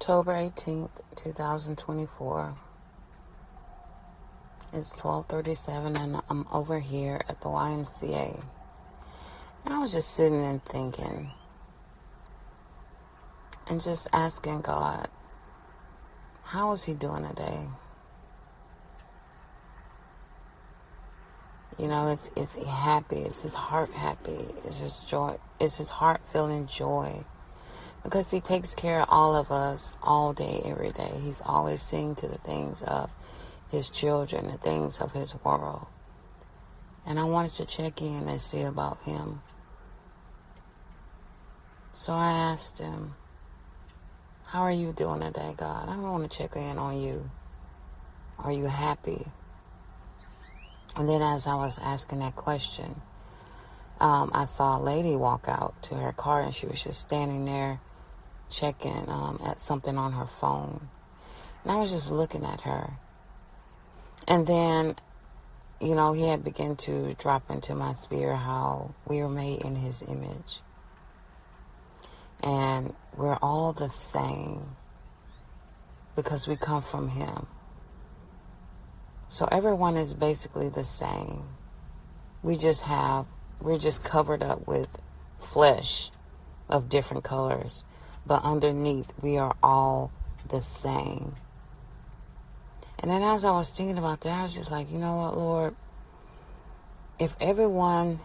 October 18th, 2024. It's 12:37 and I'm over here at the YMCA. And I was just sitting and thinking and just asking God, how is he doing today? You know, is he happy? Is his heart happy? Is his joy? Is his heart feeling joy? Because he takes care of all of us all day, every day. He's always seeing to the things of his children, the things of his world. And I wanted to check in and see about him. So I asked him, how are you doing today, God? I want to check in on you. Are you happy? And then as I was asking that question, I saw a lady walk out to her car and she was just standing there checking at something on her phone. And I was just looking at her. And then, you know, he had begun to drop into my spirit how we were made in his image. And we're all the same because we come from him. So everyone is basically the same. We're just covered up with flesh of different colors. But underneath, we are all the same. And then as I was thinking about that, I was just like, you know what, Lord? If everyone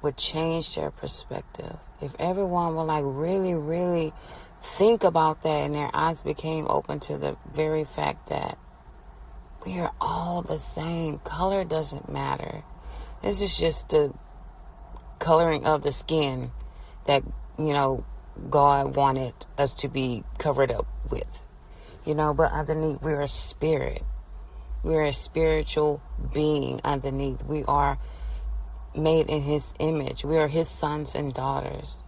would change their perspective, if everyone would like really, really think about that and their eyes became open to the very fact that we are all the same. Color doesn't matter. This is just the coloring of the skin that, you know, God wanted us to be covered up with. You know, but underneath we're a spirit. We're a spiritual being underneath. We are made in his image. We are his sons and daughters.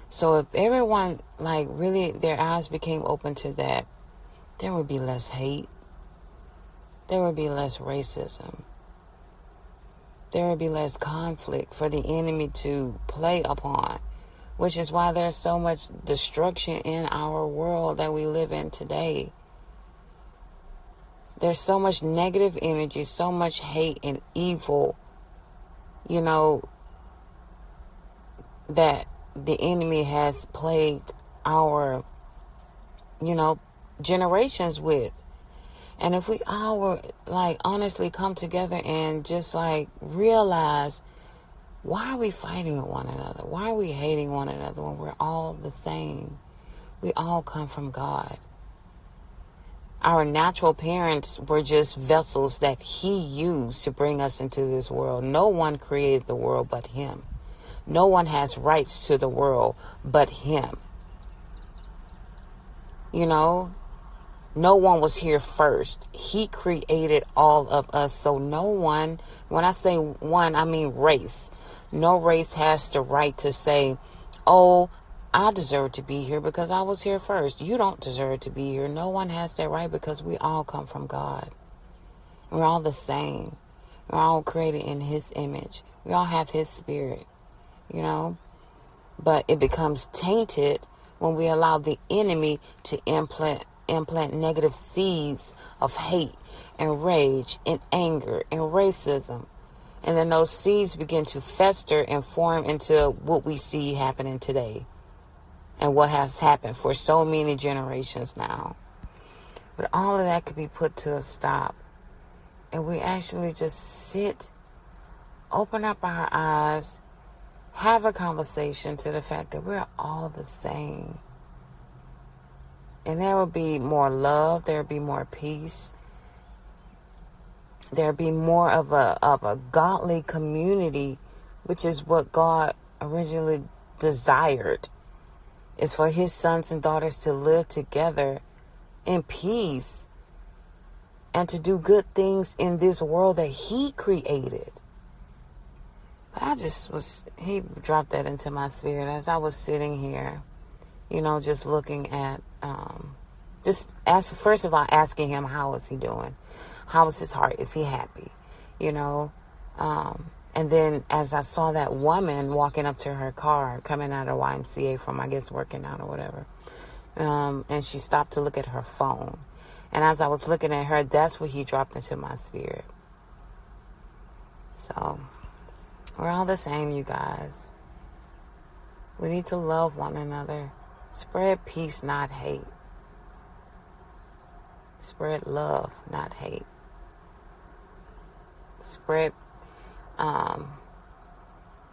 So if everyone like really their eyes became open to that, there would be less hate. There would be less racism. There would be less conflict for the enemy to play upon. Which is why there's so much destruction in our world that we live in today. There's so much negative energy, so much hate and evil, you know, that the enemy has plagued our, you know, generations with. And if we all were like honestly come together and just like realize, why are we fighting with one another? Why are we hating one another when we're all the same? We all come from God. Our natural parents were just vessels that he used to bring us into this world. No one created the world but him. No one has rights to the world but him. You know, no one was here first. He created all of us. So no one, when I say one, I mean race. No race has the right to say, oh, I deserve to be here because I was here first. You don't deserve to be here. No one has that right because we all come from God. We're all the same. We're all created in his image. We all have his spirit, you know. But it becomes tainted when we allow the enemy to implant negative seeds of hate and rage and anger and racism. And then those seeds begin to fester and form into what we see happening today. And what has happened for so many generations now. But all of that could be put to a stop. And we actually just sit, open up our eyes, have a conversation to the fact that we're all the same. And there will be more love. There will be more peace. There be more of a godly community, which is what God originally desired, is for his sons and daughters to live together in peace and to do good things in this world that he created. But he dropped that into my spirit as I was sitting here, you know, just looking at, first of all, asking him, how is he doing? How is his heart? Is he happy? You know? And then as I saw that woman walking up to her car, coming out of YMCA from, I guess, working out or whatever, And she stopped to look at her phone. And as I was looking at her, that's what he dropped into my spirit. So, we're all the same, you guys. We need to love one another. Spread peace, not hate. Spread love, not hate. Spread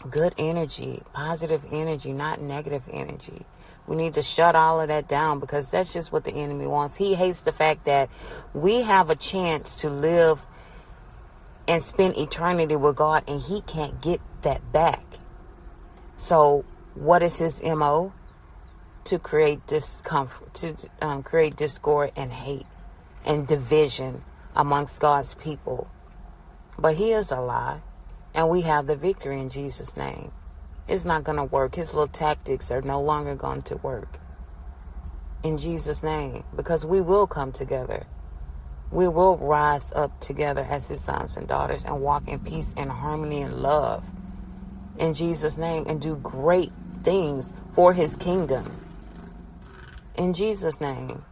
good energy, positive energy, not negative energy. We need to shut all of that down, because that's just what the enemy wants. He hates the fact that we have a chance to live and spend eternity with God, and he can't get that back. So what is his MO? To create discomfort, to create discord and hate and division amongst God's people. But he is a lie, and we have the victory in Jesus' name. It's not going to work. His little tactics are no longer going to work in Jesus' name, because we will come together. We will rise up together as his sons and daughters and walk in peace and harmony and love in Jesus' name, and do great things for his kingdom in Jesus' name.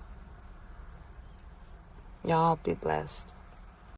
Y'all be blessed.